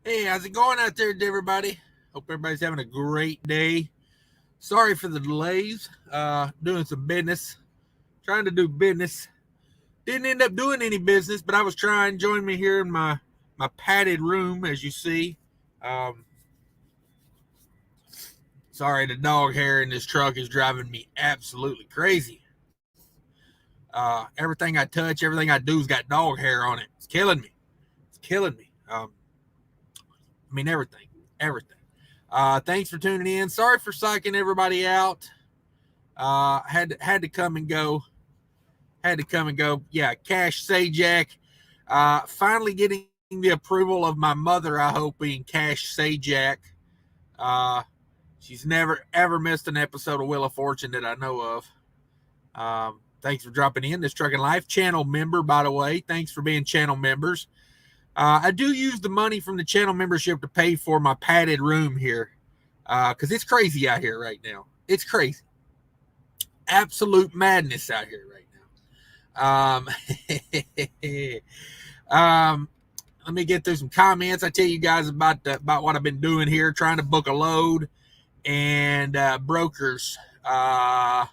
Hey, how's it going out there, everybody? Hope everybody's having a great day. Sorry for the delays. Doing some business, trying to do business. Didn't end up doing any business, but I was trying. Join me here in my padded room, as you see. Um, Sorry, the dog hair in this truck is driving me absolutely crazy. Everything I touch, everything I do's got dog hair on it. It's killing me. It's killing me. Everything, everything. Thanks for tuning in. Sorry for psyching everybody out. Had to come and go. Yeah, Cash Sajak. Finally getting the approval of my mother, I hope, being Cash Sajak. She's never ever missed an episode of Wheel of Fortune that I know of. Thanks for dropping in. This Trucking Life channel member, by the way. Thanks for being channel members. I do use the money from the channel membership to pay for my padded room here, because it's crazy out here right now. It's crazy. Absolute madness out here right now. Let me get through some comments. I tell you guys about what I've been doing here, trying to book a load, and brokers. Not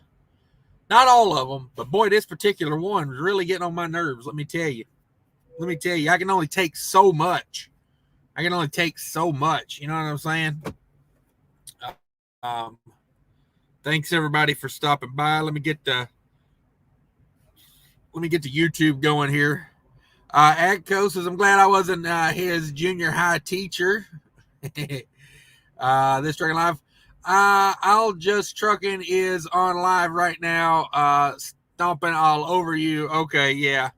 all of them, but boy, this particular one was really getting on my nerves. Let me tell you, I can only take so much. You know what I'm saying? Thanks everybody for stopping by. Let me get the YouTube going here. Agco says, I'm glad I wasn't his junior high teacher. This Trucking Live. I'll Just Trucking is on live right now, stomping all over you. Okay, yeah.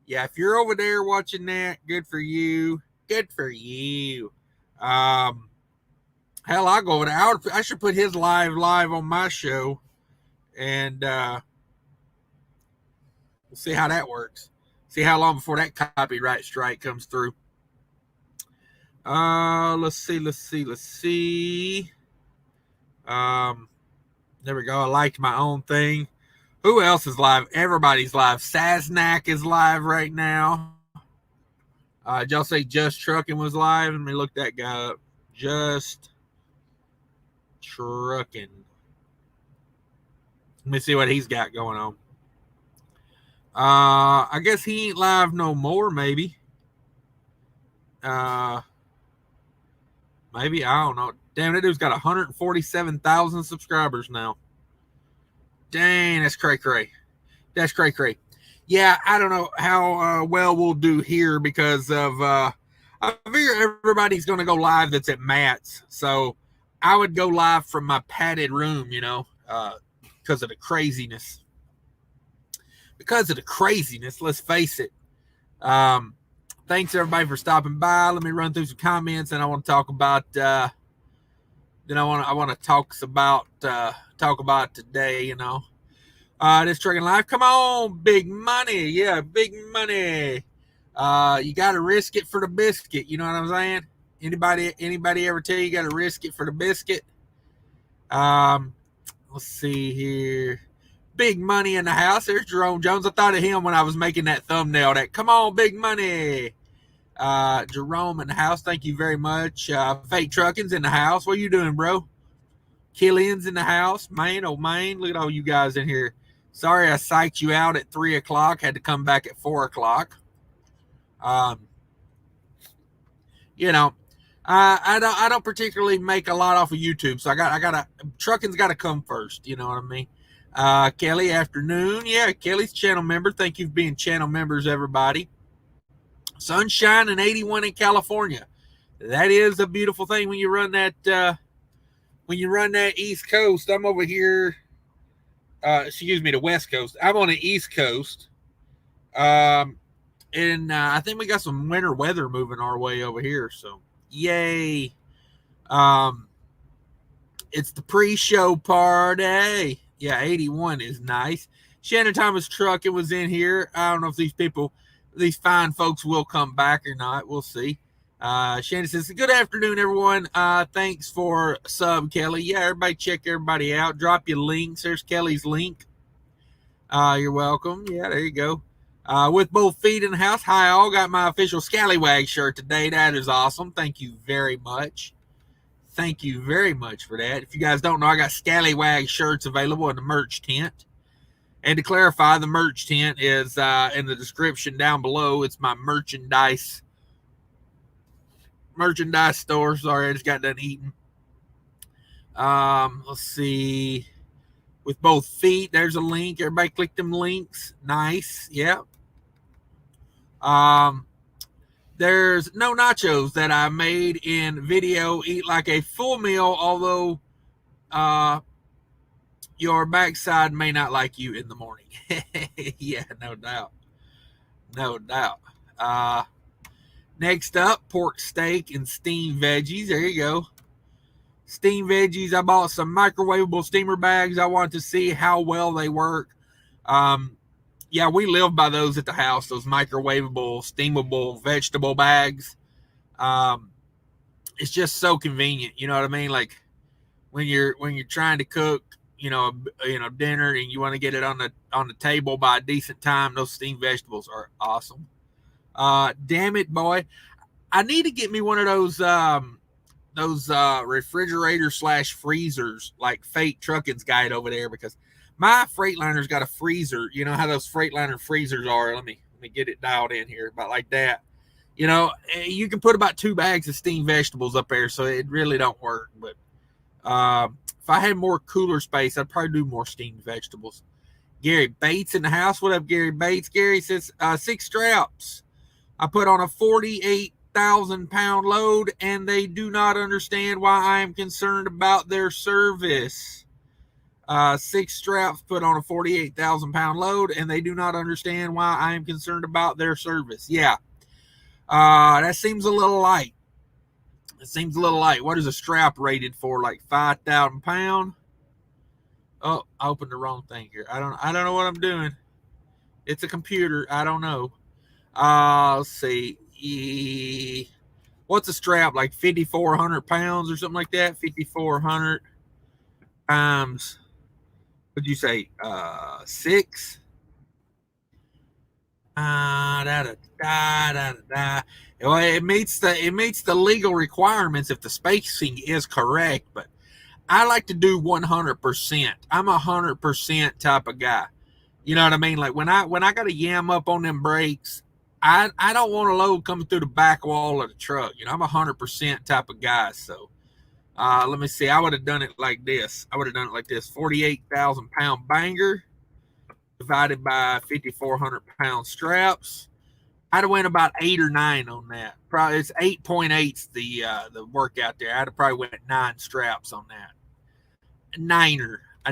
Yeah, if you're over there watching that, good for you. Hell, I'll go over there. I should put his live on my show, and we'll see how that works. See how long before that copyright strike comes through. Let's see. There we go. I liked my own thing. Who else is live? Everybody's live. Sasnak is live right now. Did y'all say Just Trucking was live? Let me look that guy up. Just Trucking. Let me see what he's got going on. I guess he ain't live no more, maybe. Maybe, I don't know. Damn, that dude's got 147,000 subscribers now. Dang, that's cray-cray. Yeah, I don't know how well we'll do here because of, I figure everybody's going to go live that's at Matt's. So I would go live from my padded room, because of the craziness. Let's face it. Thanks everybody for stopping by. Let me run through some comments, and I want to talk about. I want to talk about today. This Trucking Life. Come on, big money. Yeah, big money. You got to risk it for the biscuit. You know what I'm saying? Anybody ever tell you got to risk it for the biscuit? Let's see here. Big money in the house. There's Jerome Jones. I thought of him when I was making that thumbnail. Come on, big money. Jerome in the house. Thank you very much. Fake Trucking's in the house. What are you doing, bro? Killian's in the house. Man, oh man. Look at all you guys in here. Sorry I psyched you out at 3 o'clock. Had to come back at 4 o'clock. I don't particularly make a lot off of YouTube, so trucking's got to come first. You know what I mean? Kelly, afternoon. Yeah, Kelly's channel member. Thank you for being channel members, everybody. Sunshine and 81 in California. That is a beautiful thing when you run that. When you run that East Coast. I'm over here. The West Coast. I'm on the East Coast. And I think we got some winter weather moving our way over here. So yay. It's the pre-show party. Yeah, 81 is nice. Shannon Thomas Trucking was in here. I don't know if these fine folks will come back or not. We'll see. Shannon says, good afternoon, everyone. Thanks for sub, Kelly. Yeah, everybody check everybody out. Drop your links. There's Kelly's link. You're welcome. Yeah, there you go. With both feet in the house. Hi, all. Got my official Scallywag shirt today. That is awesome. Thank you very much. Thank you very much for that. If you guys don't know, I got Scallywag shirts available in the merch tent. And to clarify, the merch tent is in the description down below. It's my merchandise store. Sorry, I just got done eating. Let's see. With both feet, there's a link. Everybody click them links. Nice. Yep. There's no nachos that I made in video. Eat like a full meal, although your backside may not like you in the morning. Yeah, no doubt. No doubt. Next up, pork steak and steamed veggies. There you go. Steamed veggies. I bought some microwavable steamer bags. I wanted to see how well they work. Yeah, we live by those at the house, those microwavable, steamable vegetable bags. It's just so convenient. You know what I mean? Like when you're trying to cook, dinner, and you want to get it on the table by a decent time, those steamed vegetables are awesome. Damn it, boy. I need to get me one of those refrigerator / freezers like Fate Trucking's guide over there, because my Freightliner's got a freezer. You know how those Freightliner freezers are. Let me get it dialed in here, about like that. You can put about 2 bags of steamed vegetables up there, so it really don't work. But if I had more cooler space, I'd probably do more steamed vegetables. Gary Bates in the house. What up, Gary Bates? Gary says 6 straps. I put on a 48,000-pound load, and they do not understand why I am concerned about their service. 6 straps put on a 48,000-pound load, and they do not understand why I am concerned about their service. Yeah. That seems a little light. What is a strap rated for? Like 5,000 pound? Oh, I opened the wrong thing here. I don't know what I'm doing. It's a computer. I don't know. Let's see. What's a strap? Like 5,400 pounds or something like that? 5,400 times, what'd you say? 6? Well, it meets the legal requirements if the spacing is correct, but I like to do 100%. I'm 100% type of guy. You know what I mean? Like when I got to yam up on them brakes, I don't want a load coming through the back wall of the truck. I'm 100% type of guy. So let me see. I would have done it like this. 48,000 pound banger divided by 5,400 pound straps. I'd have went about 8 or 9 on that. Probably it's 8.8's the workout there. I'd have probably went 9 straps on that. A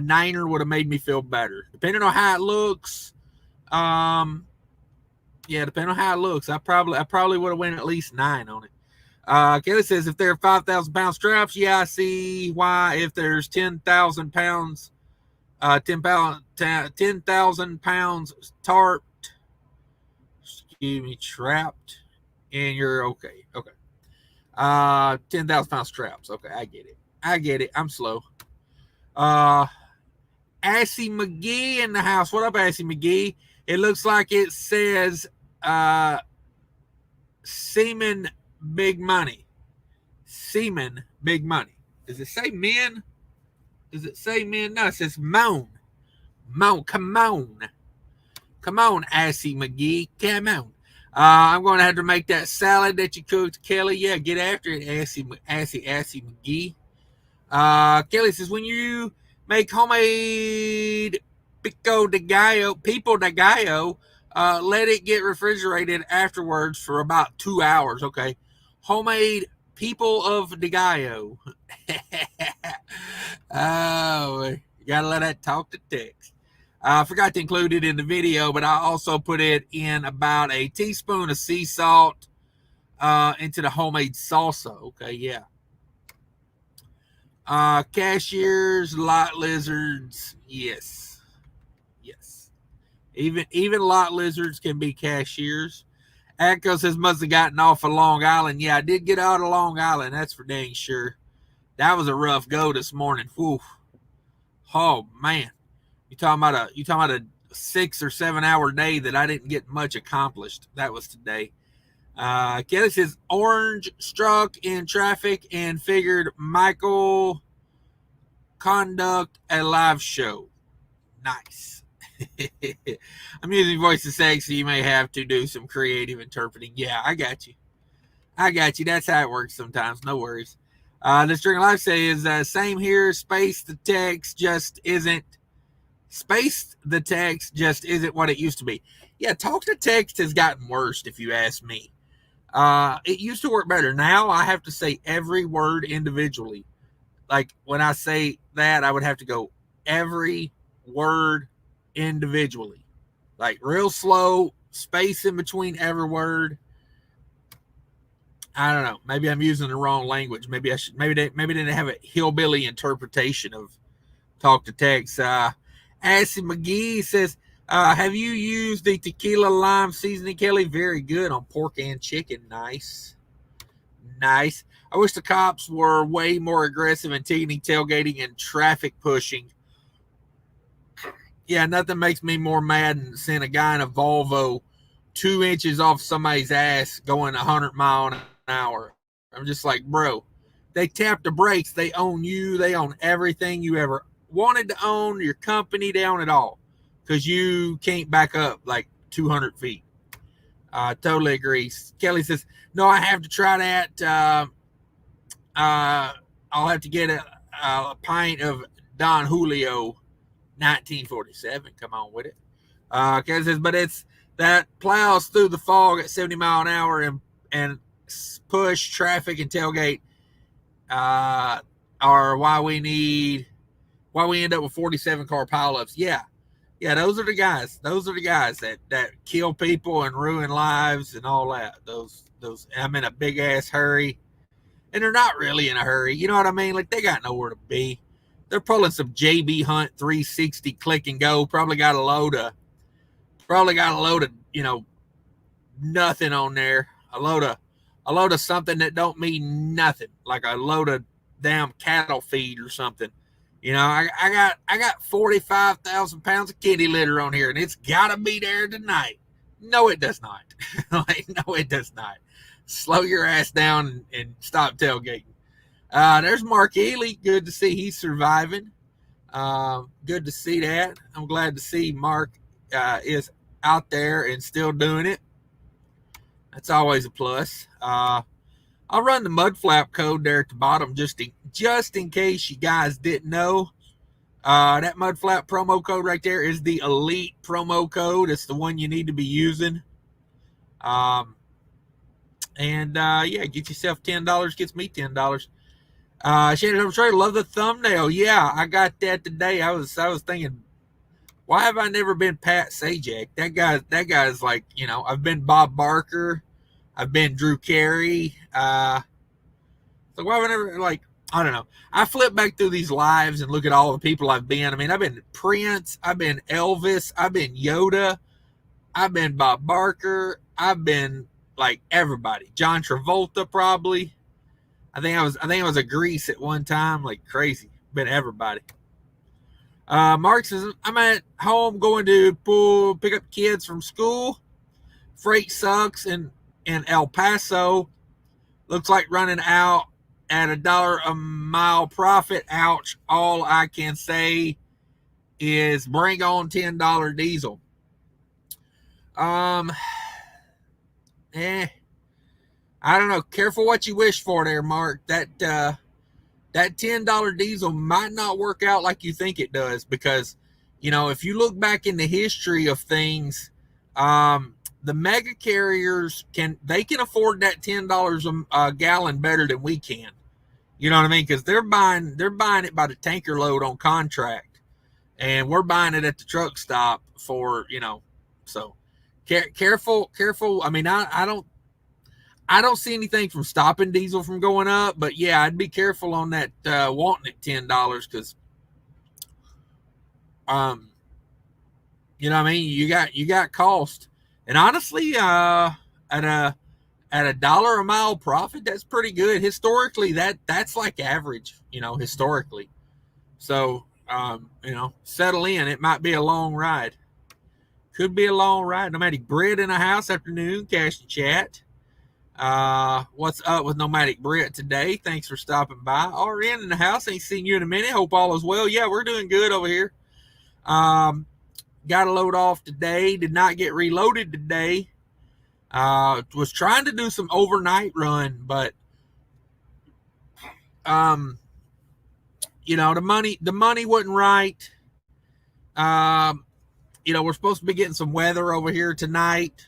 niner would have made me feel better. Depending on how it looks. Depending on how it looks, I probably would have went at least 9 on it. Kelly says if they're 5,000 pound straps, yeah, I see why. If there's 10,000 pounds, 10,000 pounds tarped, trapped, and you're okay. 10,000 pound straps. Okay, I get it. I'm slow. Assy McGee in the house. What up, Assy McGee? It looks like it says Seaman Big Money. Seaman Big Money. Does it say men? No, it says Moan. Come on, Assy McGee. Come on. I'm going to have to make that salad that you cooked, Kelly. Yeah, get after it, Assy McGee. Kelly says, when you make homemade pico de gallo, let it get refrigerated afterwards for about 2 hours. Okay. Homemade people of de gallo. Oh, you gotta let that talk to text. I forgot to include it in the video, but I also put it in about a teaspoon of sea salt into the homemade salsa. Okay, yeah. Cashiers, lot lizards, yes. Even lot lizards can be cashiers. Echo says must have gotten off of Long Island. Yeah, I did get out of Long Island. That's for dang sure. That was a rough go this morning. Whew. Oh man, you talking about a 6 or 7 hour day that I didn't get much accomplished. That was today. Kelly says, orange struck in traffic and figured Michael conduct a live show. Nice. I'm using voice of sex, so you may have to do some creative interpreting. Yeah, I got you. That's how it works sometimes. No worries. This String Life says, same here. Space the text just isn't what it used to be. Yeah, talk to text has gotten worse, if you ask me. It used to work better. Now I have to say every word individually. Like when I say that, I would have to go every word individually, like real slow, space in between every word. I don't know. Maybe I'm using the wrong language. Maybe I should. Maybe they didn't have a hillbilly interpretation of talk to text. Assy McGee says, have you used the tequila lime seasoning, Kelly? Very good on pork and chicken. Nice. I wish the cops were way more aggressive in ticketing, tailgating, and traffic pushing. Yeah, nothing makes me more mad than seeing a guy in a Volvo 2 inches off somebody's ass going 100 miles an hour. I'm just like, bro, they tap the brakes. They own you. They own everything you ever wanted to own, your company, they own it all, because you can't back up like 200 feet. Totally agree. Kelly says, no, I have to try that. I'll have to get a pint of Don Julio 1947. Come on with it. Kelly says, but it's that plows through the fog at 70 mile an hour and push traffic and tailgate are why we end up with 47 car pileups. Yeah, those are the guys. Those are the guys that kill people and ruin lives and all that. Those. I'm in a big ass hurry, and they're not really in a hurry. You know what I mean? Like they got nowhere to be. They're pulling some JB Hunt 360 click and go. Probably got a load of nothing on there. A load of something that don't mean nothing, like a load of damn cattle feed or something. You know, I got 45,000 pounds of kitty litter on here, and it's got to be there tonight. No, it does not. No, it does not. Slow your ass down and stop tailgating. There's Mark Ely. Good to see he's surviving. Good to see that. I'm glad to see Mark is out there and still doing it. That's always a plus. I'll run the Mudflap code there at the bottom just in case you guys didn't know. That Mudflap promo code right there is the elite promo code. It's the one you need to be using. Get yourself $10. Gets me $10. Shannon Trey, love the thumbnail. Yeah, I got that today. I was thinking, why have I never been Pat Sajak? That guy's like, I've been Bob Barker. I've been Drew Carey. So why have I never, I don't know. I flip back through these lives and look at all the people I've been. I mean, I've been Prince. I've been Elvis. I've been Yoda. I've been Bob Barker. I've been everybody. John Travolta probably. I think I was a Grease at one time, like crazy. Been everybody. Mark says, I'm at home going to pick up kids from school. Freight sucks in El Paso. Looks like running out at $1 a mile profit. Ouch. All I can say is bring on $10 diesel. I don't know. Careful what you wish for there, Mark. That $10 diesel might not work out like you think it does, because, if you look back in the history of things, the mega carriers can afford that $10 a gallon better than we can. You know what I mean? Because they're buying it by the tanker load on contract, and we're buying it at the truck stop for, so careful. I mean, I don't see anything from stopping diesel from going up, but yeah, I'd be careful on that wanting it $10, because you know what I mean, you got cost. And honestly, at $1 a mile profit, that's pretty good. Historically, that's like average, historically. So settle in. It might be a long ride. Could be a long ride. Nomadic Brit in the house. Afternoon, Cash and Chat. What's up with Nomadic Brit today? Thanks for stopping by. RN in the house. Ain't seen you in a minute. Hope all is well. Yeah, we're doing good over here. Got a load off today. Did not get reloaded today. Was trying to do some overnight run, but you know, the money wasn't right. You know, we're supposed to be getting some weather over here tonight,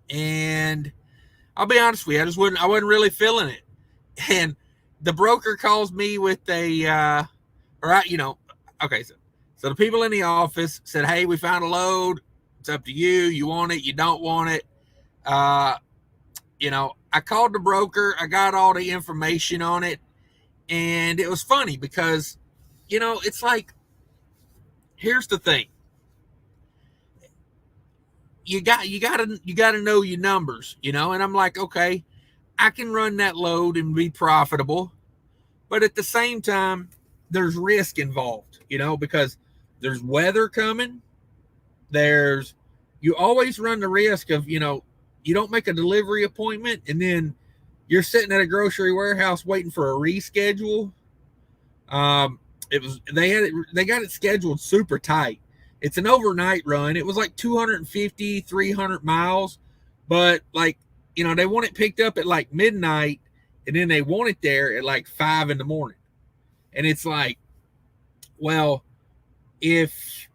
and I'll be honest with you, I wasn't really feeling it. And the broker calls me with a okay, so the people in the office said, hey, we found a load. It's up to you. You want it, you don't want it. You know, I called the broker, I got all the information on it, and it was funny because, you know, it's like, here's the thing. You gotta know your numbers, you know, and I'm like, okay, I can run that load and be profitable, but at the same time, there's risk involved, you know, because there's weather coming. You always run the risk of, you know, you don't make a delivery appointment and then you're sitting at a grocery warehouse waiting for a reschedule. They got it scheduled super tight. It's an overnight run. It was like 250, 300 miles, but like, you know, they want it picked up at like midnight and then they want it there at like 5 a.m. And it's like, well, if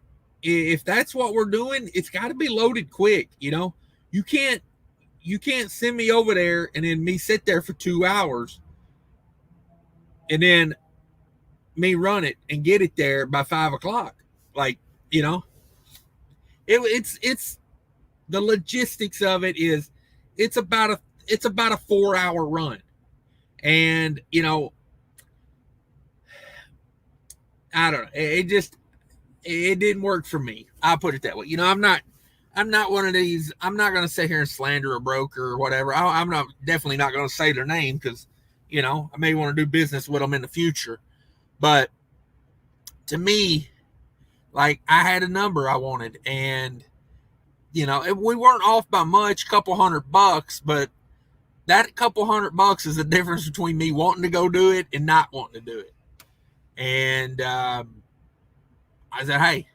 that's what we're doing, it's got to be loaded quick. You know, you can't send me over there and then me sit there for 2 hours and then me run it and get it there by 5 o'clock. Like, you know, it's the logistics of it is it's about a 4-hour run. And, you know, I don't know. It didn't work for me. I'll put it that way. You know, I'm not one of these. I'm not going to sit here and slander a broker or whatever. I'm definitely not going to say their name because, you know, I may want to do business with them in the future. But to me, like, I had a number I wanted, and, you know, we weren't off by much, couple $100, but that couple $100 is the difference between me wanting to go do it and not wanting to do it. And I said, hey,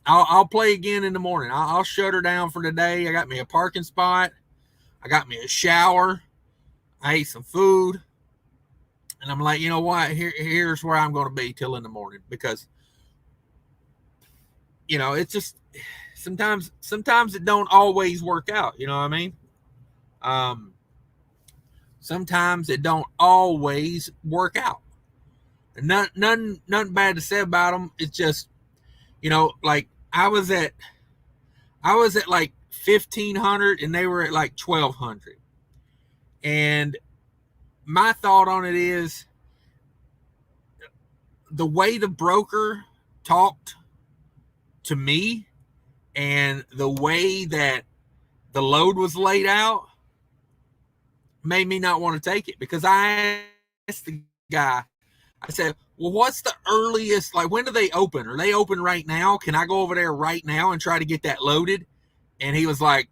I'll play again in the morning. I'll shut her down for today. I got me a parking spot. I got me a shower. I ate some food. And I'm like, you know what? Here's where I'm going to be till in the morning because, you know, it's just sometimes it don't always work out. You know what I mean? Sometimes it don't always work out. Nothing bad to say about them. It's just, you know, like I was at like 1,500 and they were at like 1,200. And my thought on it is the way the broker talked to me and the way that the load was laid out made me not want to take it because I asked the guy, I said, well, what's the earliest, like, when do they open? Are they open right now? Can I go over there right now and try to get that loaded? And he was like,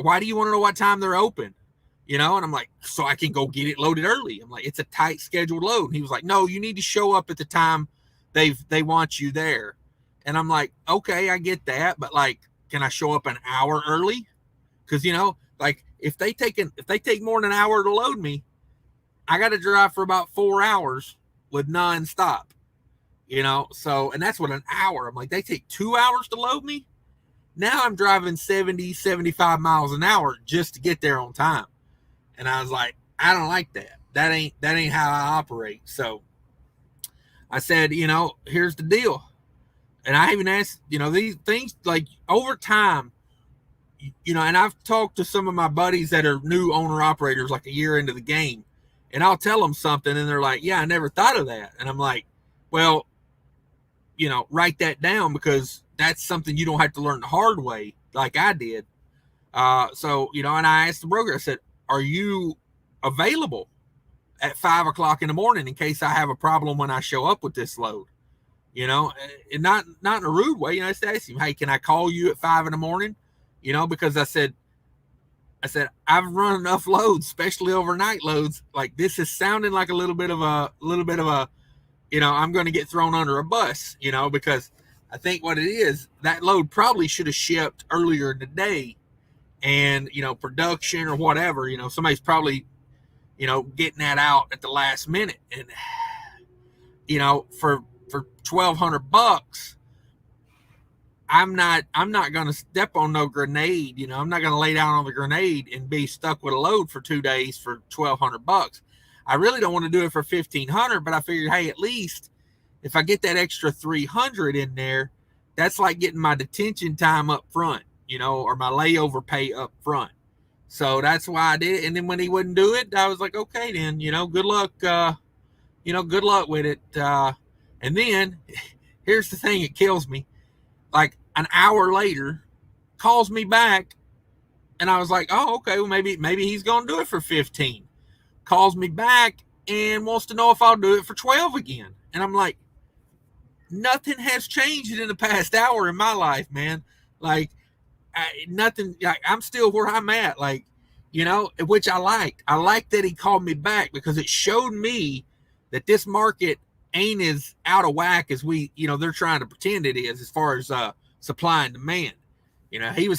why do you want to know what time they're open? You know? And I'm like, so I can go get it loaded early. I'm like, it's a tight scheduled load. And he was like, no, you need to show up at the time they want you there. And I'm like, okay, I get that. But like, can I show up an hour early? Because, you know, like if they take more than an hour to load me, I got to drive for about 4 hours with nonstop, you know? So, and that's what an hour. I'm like, they take 2 hours to load me. Now I'm driving 70, 75 miles an hour just to get there on time. And I was like, I don't like that. That ain't how I operate. So I said, you know, here's the deal. And I even asked, you know, these things like over time, you know, and I've talked to some of my buddies that are new owner operators like a year into the game, and I'll tell them something and they're like, yeah, I never thought of that. And I'm like, well, you know, write that down because that's something you don't have to learn the hard way like I did. So, you know, and I asked the broker, I said, are you available at 5 o'clock in the morning in case I have a problem when I show up with this load? you know, and not in a rude way. You know, I just asked him, hey, can I call you at 5 a.m? You know, because I said, I've run enough loads, especially overnight loads. Like this is sounding like a little bit of a, you know, I'm going to get thrown under a bus, you know, because I think what it is, that load probably should have shipped earlier in the day, and, you know, production or whatever, you know, somebody's probably, you know, getting that out at the last minute. And, you know, for $1,200, I'm not going to step on no grenade. You know, I'm not going to lay down on the grenade and be stuck with a load for 2 days for $1,200. I really don't want to do it for $1,500, but I figured, hey, at least if I get that extra $300 in there, that's like getting my detention time up front, you know, or my layover pay up front. So that's why I did it. And then when he wouldn't do it, I was like, okay, then, you know, good luck, you know, good luck with it. And then here's the thing that kills me. Like an hour later, calls me back, and I was like, oh, okay, well, maybe he's going to do it for 15. Calls me back and wants to know if I'll do it for 12 again. And I'm like, nothing has changed in the past hour in my life, man. Like, nothing. Like, I'm still where I'm at. Like, you know, which I liked. I liked that he called me back because it showed me that this market ain't as out of whack as we, you know, they're trying to pretend it is as far as supply and demand. You know, he would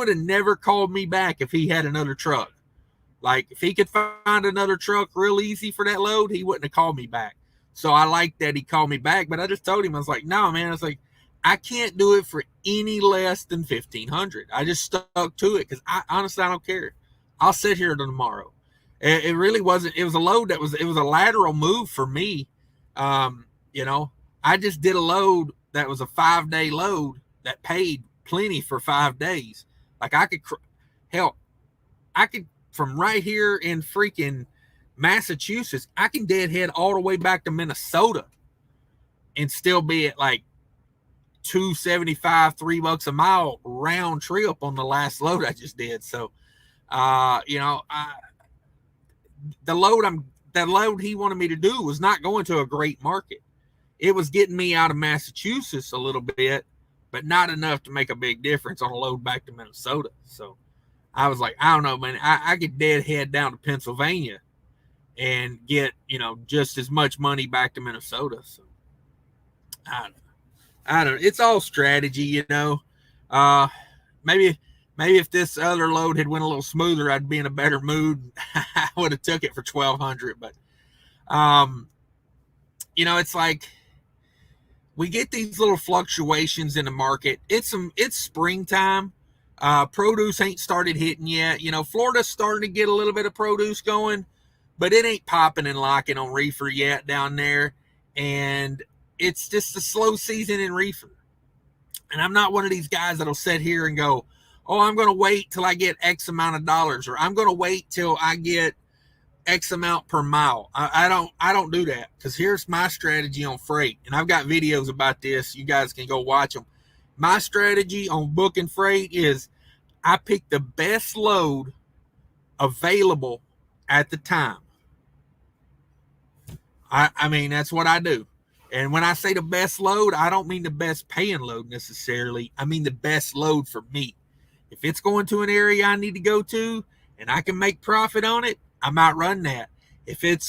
have never called me back if he had another truck. Like, if he could find another truck real easy for that load, he wouldn't have called me back. So I like that he called me back, but I just told him, I was like, no, man, I was like, I can't do it for any less than 1,500. I just stuck to it because honestly, I don't care. I'll sit here tomorrow. It really wasn't, it was a load it was a lateral move for me. You know, I just did a load that was a 5-day load that paid plenty for 5 days. Like I could from right here in freaking Massachusetts, I can deadhead all the way back to Minnesota and still be at like $2.75, $3 a mile round trip on the last load I just did. So, you know, that load he wanted me to do was not going to a great market. It was getting me out of Massachusetts a little bit, but not enough to make a big difference on a load back to Minnesota. So I was like, I don't know, man. I could deadhead down to Pennsylvania and get, you know, just as much money back to Minnesota. So I don't know. It's all strategy, you know. Maybe if this other load had went a little smoother, I'd be in a better mood. I would have took it for 1,200. But, you know, it's like we get these little fluctuations in the market. It's springtime. Produce ain't started hitting yet. You know, Florida's starting to get a little bit of produce going, but it ain't popping and locking on reefer yet down there. And it's just a slow season in reefer. And I'm not one of these guys that'll sit here and go, oh, I'm going to wait till I get X amount of dollars, or I'm going to wait till I get X amount per mile. I don't do that, because here's my strategy on freight. And I've got videos about this. You guys can go watch them. My strategy on booking freight is I pick the best load available at the time. I mean, that's what I do. And when I say the best load, I don't mean the best paying load necessarily. I mean the best load for me. If it's going to an area I need to go to and I can make profit on it, I might run that. If it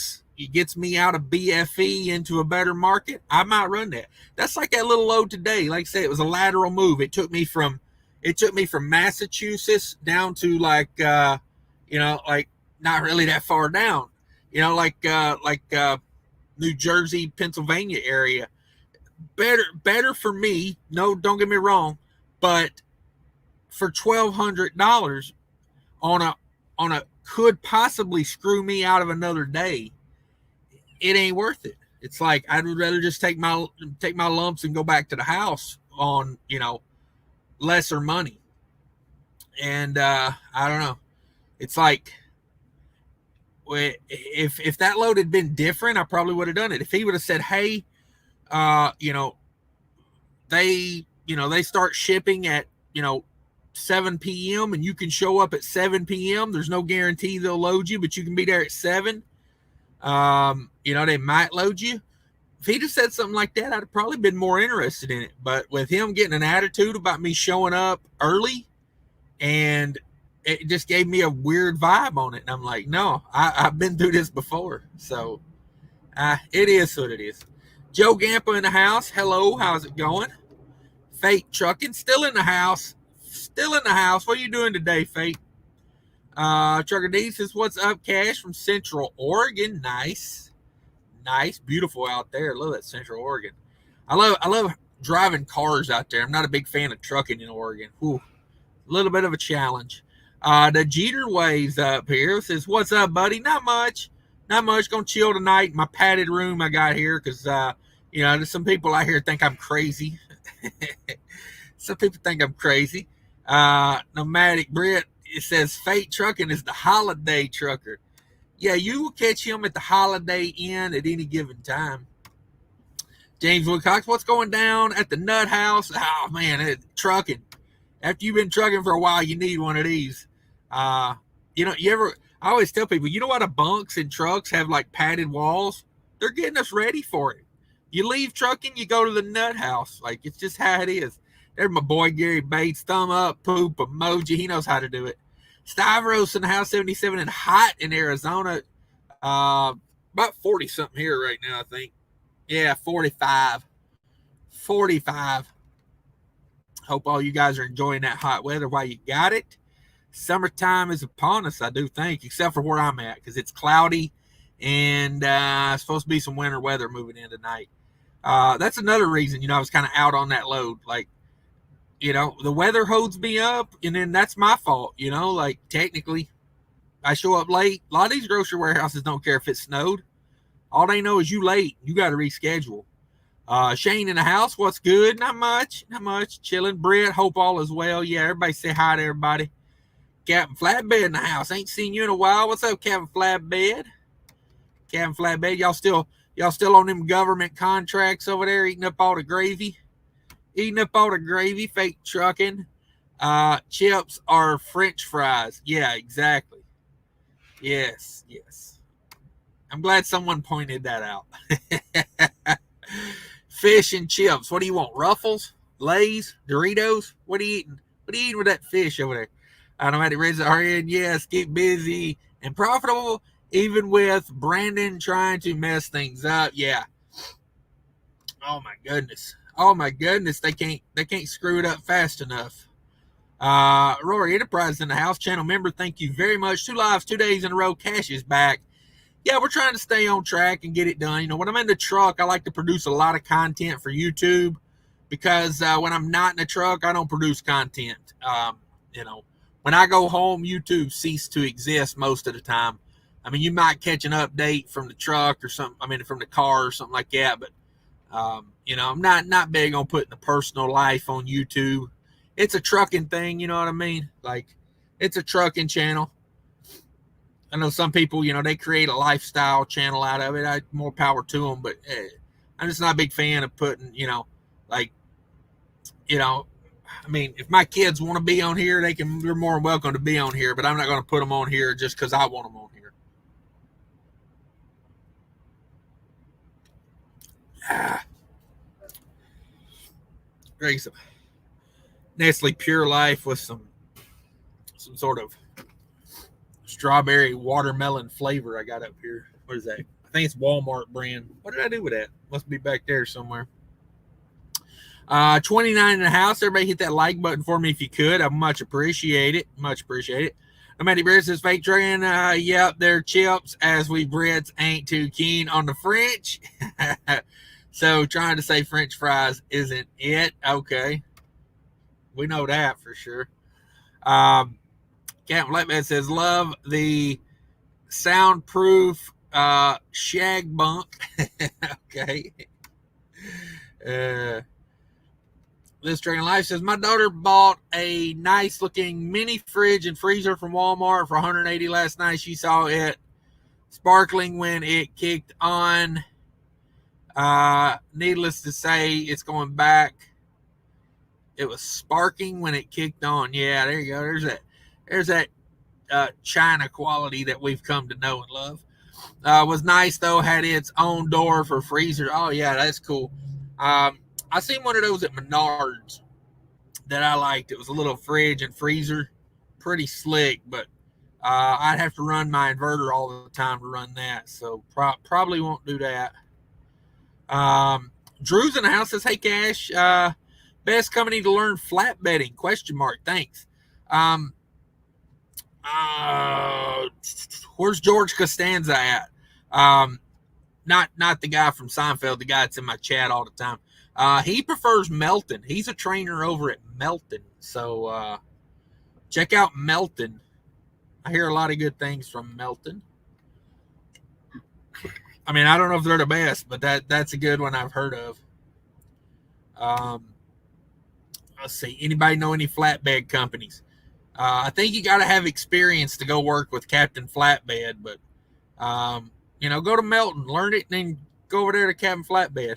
gets me out of BFE into a better market, I might run that. That's like that little load today. Like I said, it was a lateral move. It took me from Massachusetts down to like, you know, like not really that far down, you know, like New Jersey, Pennsylvania area. Better for me. No, don't get me wrong, but for $1,200 on a could possibly screw me out of another day, it ain't worth it. It's like I'd rather just take my lumps and go back to the house on, you know, lesser money. And I don't know. It's like, if that load had been different, I probably would have done it. If he would have said, hey, you know, they start shipping at, you know, 7 p.m. and you can show up at 7 p.m. There's no guarantee they'll load you, but you can be there at 7. You know, they might load you. if he'd have said something like that, I'd have probably been more interested in it. But with him getting an attitude about me showing up early, and it just gave me a weird vibe on it. And I'm like, no, I've been through this before. So it is what it is. Joe Gampa in the house. Hello, how's it going? Fate Trucking, still in the house. Still in the house. What are you doing today, Fate? Trucker D says, what's up, Cash from Central Oregon? Nice. Nice. Beautiful out there. Love that Central Oregon. I love driving cars out there. I'm not a big fan of trucking in Oregon. Whew. A little bit of a challenge. The Jeter Waves up here says, what's up, buddy? Not much. Not much. Gonna chill tonight in my padded room I got here because, there's some people out here think I'm crazy. Some people think I'm crazy. Nomadic Brit, it says Fate Trucking is the holiday trucker. Yeah, you will catch him at the Holiday Inn at any given time. James Woodcock, what's going down at the Nut House? Oh, man, trucking. After you've been trucking for a while, you need one of these. I always tell people, you know why the bunks in trucks have like padded walls? They're getting us ready for it. You leave trucking, you go to the Nut House. Like, it's just how it is. There's my boy Gary Bates, thumb up, poop emoji. He knows how to do it. Stavros in the house, 77 and hot in Arizona. About 40 something here right now, I think. Yeah, 45. 45. Hope all you guys are enjoying that hot weather while you got it. Summertime is upon us, I do think, except for where I'm at, because it's cloudy and it's supposed to be some winter weather moving in tonight. That's another reason, I was kind of out on that load. Like, the weather holds me up, and then that's my fault, like technically I show up late. A lot of these grocery warehouses don't care if it snowed. All they know is you late. You got to reschedule. Shane in the house, what's good? Not much. Chilling. Brett, hope all is well. Yeah, everybody say hi to everybody. Captain Flatbed in the house. Ain't seen you in a while. What's up, Captain Flatbed? Captain Flatbed, y'all still on them government contracts over there, eating up all the gravy? Fake trucking. Chips are French fries. Yeah, exactly. Yes. I'm glad someone pointed that out. Fish and chips. What do you want? Ruffles? Lay's? Doritos? What are you eating? What are you eating with that fish over there? I don't know how to raise it. Yes, keep busy and profitable, even with Brandon trying to mess things up. Yeah. Oh my goodness. They can't screw it up fast enough. Rory Enterprise in the house. Channel member, thank you very much. 2 lives, 2 days in a row. Cash is back. Yeah, we're trying to stay on track and get it done. When I'm in the truck, I like to produce a lot of content for YouTube because when I'm not in the truck, I don't produce content. When I go home, YouTube ceases to exist most of the time. You might catch an update from the truck or something, from the car or something like that, but I'm not big on putting the personal life on YouTube. It's a trucking thing, you know what I mean? Like, it's a trucking channel. I know some people, they create a lifestyle channel out of it. More power to them, but I'm just not a big fan of putting, if my kids want to be on here, they're more than welcome to be on here, but I'm not going to put them on here just because I want them on here. Drink some Nestle Pure Life with some sort of strawberry watermelon flavor I got up here. What is that? I think it's Walmart brand. What did I do with that? Must be back there somewhere. 29 in the house. Everybody hit that like button for me if you could. I much appreciate it. Nomadic Bear says, fake train. Yep, they're chips, as we Brits ain't too keen on the French. So trying to say French fries isn't it. Okay. We know that for sure. Captain Flatbed says, love the soundproof shag bunk. Okay. This Dragon Life says, my daughter bought a nice looking mini fridge and freezer from Walmart for $180 last night. She saw it sparkling when it kicked on. Needless to say, it's going back. It was sparking when it kicked on. Yeah, there you go. There's that China quality that we've come to know and love. Was nice though. Had its own door for freezer. Oh yeah, that's cool. I seen one of those at Menards that I liked. It was a little fridge and freezer, pretty slick. But I'd have to run my inverter all the time to run that, so probably won't do that. Drew's in the house says, "Hey Cash, best company to learn flatbedding? Question mark. Thanks." Where's George Costanza at? Not the guy from Seinfeld, the guy that's in my chat all the time. He prefers Melton. He's a trainer over at Melton, so check out Melton. I hear a lot of good things from Melton. I mean, I don't know if they're the best, but that's a good one I've heard of. Let's see. Anybody know any flatbed companies? I think you got to have experience to go work with Captain Flatbed, but go to Melton, learn it, and then go over there to Captain Flatbed.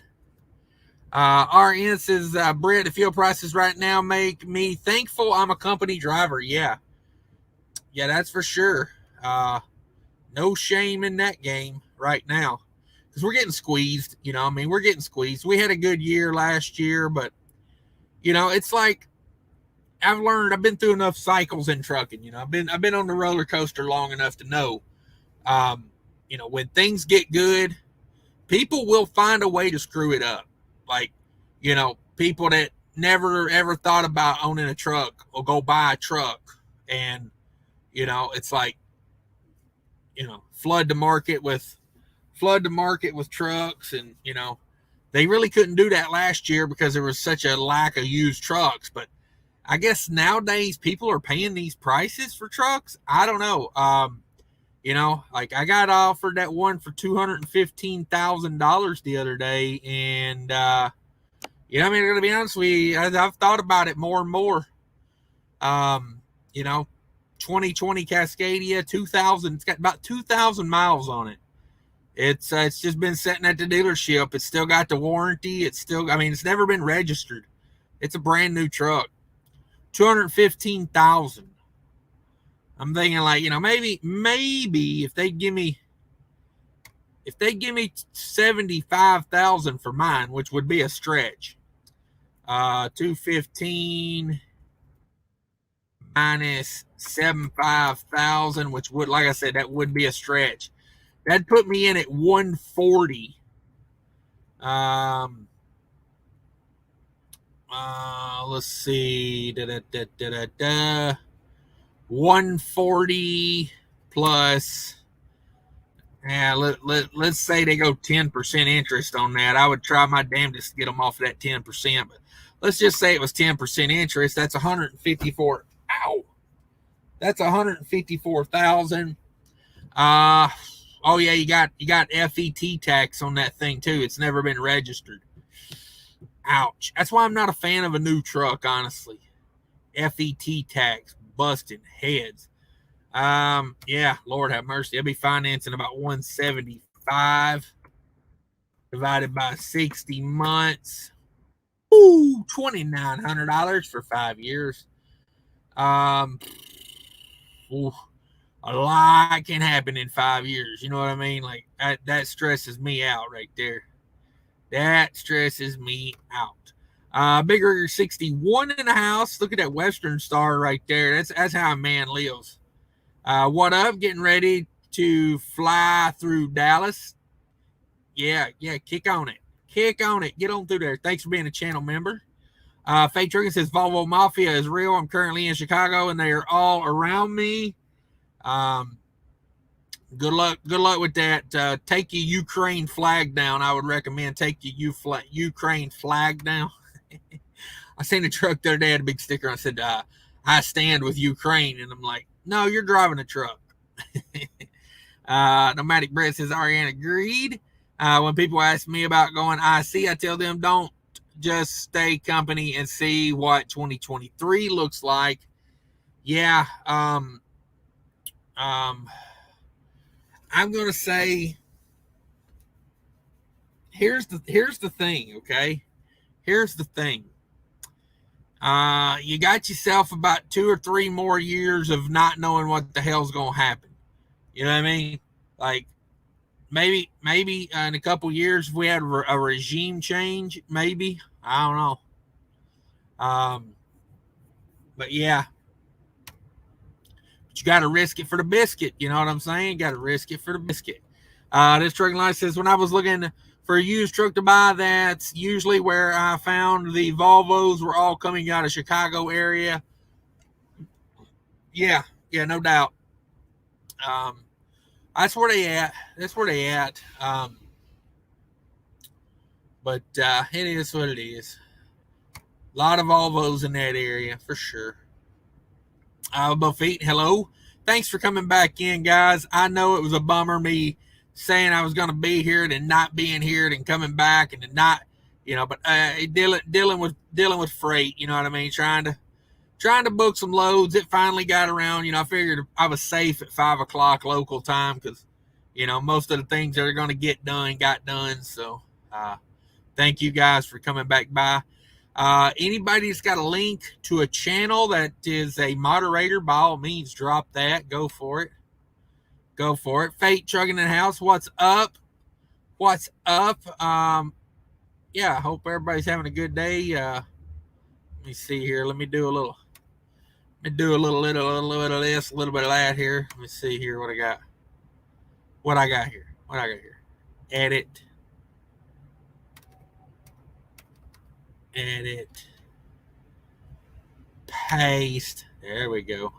RN says, Brett, the fuel prices right now make me thankful I'm a company driver. Yeah, that's for sure. No shame in that game right now, because we're getting squeezed. We're getting squeezed. We had a good year last year, but it's like I've been through enough cycles in trucking. I've been on the roller coaster long enough to know, when things get good, people will find a way to screw it up. Like, people that never ever thought about owning a truck will go buy a truck, and it's like, flood the market with trucks, and they really couldn't do that last year because there was such a lack of used trucks. But I guess nowadays people are paying these prices for trucks. I don't know. Like I got offered that one for $215,000 the other day, and I'm gonna be honest with you, I've thought about it more and more. 2020 Cascadia, 2,000. It's got about 2,000 miles on it. It's just been sitting at the dealership. It's still got the warranty. It's never been registered. It's a brand new truck. 215,000. I'm thinking like, maybe if they give me 75,000 for mine, which would be a stretch. 215 minus 75,000, which would, like I said, that would be a stretch. That'd put me in at 140. Let's see. 140 plus. Yeah, let's say they go 10% interest on that. I would try my damnedest to get them off of that 10%, but let's just say it was 10% interest. That's 154. Ow. That's 154,000. Oh yeah, you got FET tax on that thing too. It's never been registered. Ouch. That's why I'm not a fan of a new truck, honestly. FET tax, busting heads. Yeah, Lord have mercy. I'll be financing about 175 divided by 60 months. Ooh, $2,900 for 5 years. Ooh, a lot can happen in 5 years. You know what I mean? Like that stresses me out right there. That stresses me out. Big Rigger 61 in the house. Look at that Western Star right there. That's how a man lives. What up? Getting ready to fly through Dallas. Yeah, kick on it. Get on through there. Thanks for being a channel member. Fate Trigger says Volvo Mafia is real. I'm currently in Chicago and they are all around me. Good luck with that. Take your Ukraine flag down. I would recommend take your Ukraine flag down. I seen a truck the other day, had a big sticker. I said, I stand with Ukraine. And I'm like, no, you're driving a truck. Nomadic Brett says, Ariane agreed. When people ask me about going IC, I tell them don't just stay company and see what 2023 looks like. Yeah. I'm going to say, here's the thing. Okay. Here's the thing. You got yourself about 2 or 3 more years of not knowing what the hell's going to happen. You know what I mean? Like, maybe in a couple years if we had a regime change, maybe, I don't know. But yeah, but you got to risk it for the biscuit. You know what I'm saying? Got to risk it for the biscuit. This trucking line says, when I was looking for a used truck to buy, that's usually where I found the Volvos were all coming out of Chicago area. Yeah, no doubt. Um, that's where they at. But it is what it is. A lot of Volvos in that area for sure. Buffet, hello. Thanks for coming back in, guys. I know it was a bummer me saying I was going to be here and not being here and coming back and not, but dealing with freight. You know what I mean? Trying to book some loads. It finally got around. I figured I was safe at 5 o'clock local time because, most of the things that are going to get done got done. So, thank you guys for coming back by. Anybody that's got a link to a channel that is a moderator, by all means, drop that. Go for it. Fate Trucking in the house. What's up? Yeah, I hope everybody's having a good day. Let me see here. Let me do a little bit of this, a little bit of that here. Let me see here what I got. Edit. Paste. There we go.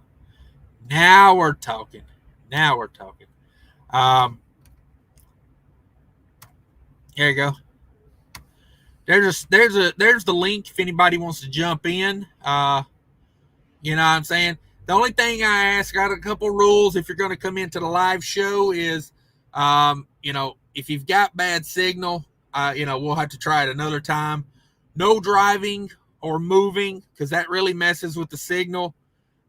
Now we're talking. There you go. There's the link if anybody wants to jump in. You know what I'm saying? The only thing I ask, got a couple rules if you're going to come into the live show is, if you've got bad signal, we'll have to try it another time. No driving or moving because that really messes with the signal.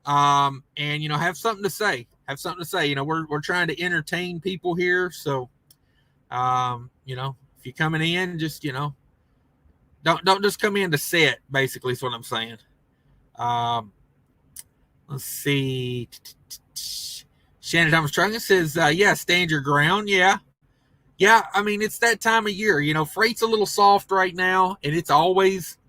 And have something to say. We're trying to entertain people here, so if you're coming in, just don't just come in to sit. Basically, is what I'm saying. Let's see. Shannon Thomas Trucking says, yeah, stand your ground. Yeah. I mean, it's that time of year. Freight's a little soft right now, and it's always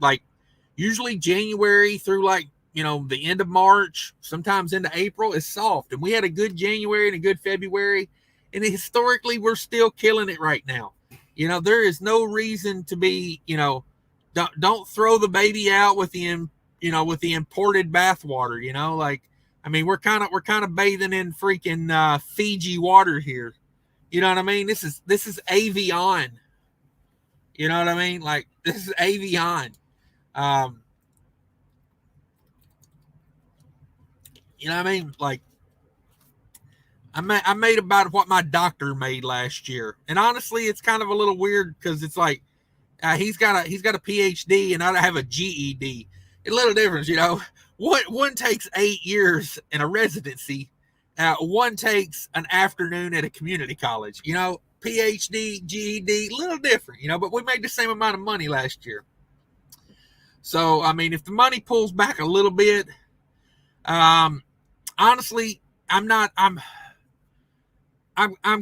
usually January through the end of March, sometimes into April is soft. And we had a good January and a good February. And historically, we're still killing it right now. There is no reason to be, don't throw the baby out with the imported bathwater, we're kind of bathing in freaking Fiji water here. You know what I mean? This is Avion. You know what I mean? This is Avion. You know what I mean? I made about what my doctor made last year, and honestly, it's kind of a little weird because it's he's got a PhD and I have a GED. A little difference, One takes 8 years in a residency. One takes an afternoon at a community college. PhD, GED, a little different, but we made the same amount of money last year. So, I mean, if the money pulls back a little bit, honestly, I'm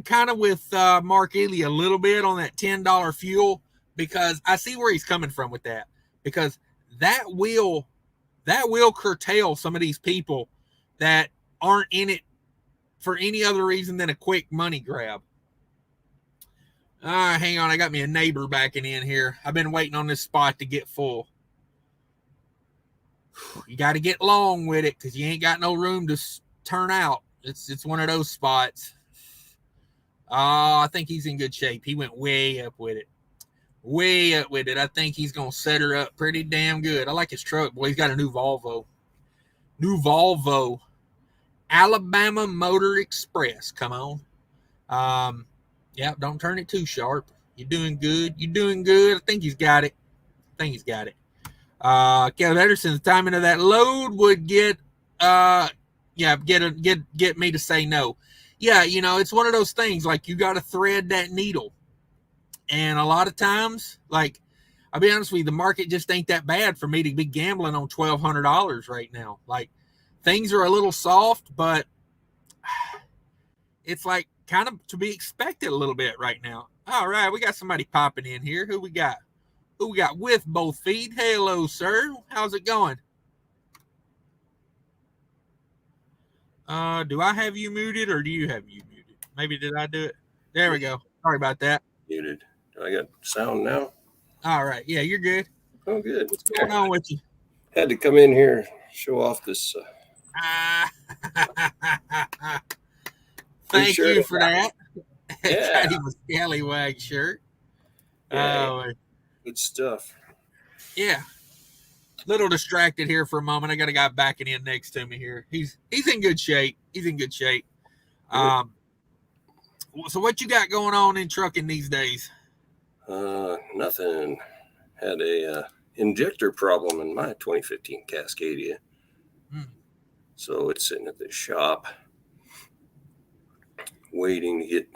kind of with Mark Ely a little bit on that $10 fuel because I see where he's coming from with that, because that will curtail some of these people that aren't in it for any other reason than a quick money grab. Hang on, I got me a neighbor backing in here. I've been waiting on this spot to get full. You got to get long with it because you ain't got no room to turn out. It's one of those spots. I think he's in good shape. He went way up with it. I think he's going to set her up pretty damn good. I like his truck. Boy, he's got a new Volvo. Alabama Motor Express. Come on. Yeah, don't turn it too sharp. You're doing good. I think he's got it. Kevin Ederson's timing of that load would get me to say no. Yeah, it's one of those things, you got to thread that needle. And a lot of times, I'll be honest with you, the market just ain't that bad for me to be gambling on $1,200 right now. Things are a little soft, but it's kind of to be expected a little bit right now. All right, we got somebody popping in here. Who we got? Who we got with both feet? Hello, sir. How's it going? Do I have you muted or do you have you muted? Maybe did I do it? There we go. Sorry about that. Muted. I got sound now. All right. Yeah, you're good. Oh, good. What's going on with you? Had to come in here, show off this. Thank you for that. Yeah. Got him a scallywag shirt. Yeah, good stuff. Yeah. Little distracted here for a moment. I got a guy backing in next to me here. He's in good shape. He's in good shape. So what you got going on in trucking these days? Nothing. Had a injector problem in my 2015 Cascadia. So it's sitting at the shop waiting to get.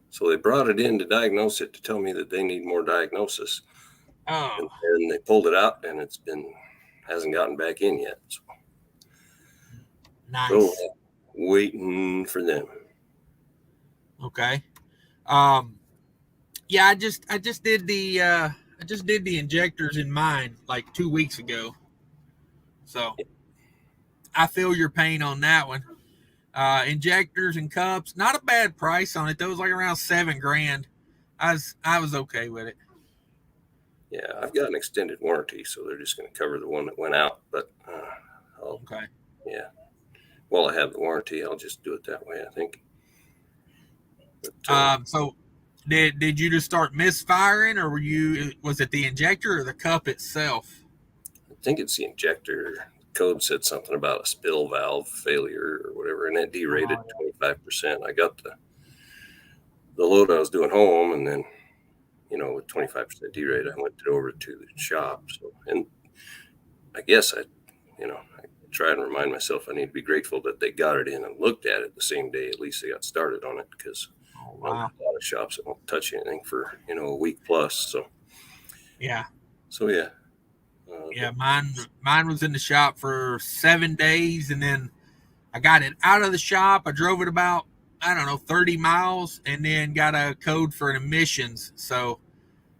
So they brought it in to diagnose it to tell me that they need more diagnosis. Oh. And they pulled it out and hasn't gotten back in yet. So. Nice. So waiting for them. Okay. Yeah, I just did the injectors in mine like 2 weeks ago. So I feel your pain on that one. Injectors and cups, not a bad price on it. That was like around $7,000. I was okay with it. Yeah, I've got an extended warranty, so they're just going to cover the one that went out. But okay. Yeah. While I have the warranty, I'll just do it that way, I think. But, so did you just start misfiring, or was it the injector or the cup itself? I think it's the injector. Code said something about a spill valve failure or whatever, and it derated 25%. I got the load I was doing home, and then, with 25% derate, I went over to the shop. So, and I guess I try and remind myself I need to be grateful that they got it in and looked at it the same day. At least they got started on it, because a lot of shops that won't touch anything for a week plus. So yeah. Yeah, mine was in the shop for 7 days, and then I got it out of the shop. I drove it about 30 miles, and then got a code for an emissions. So,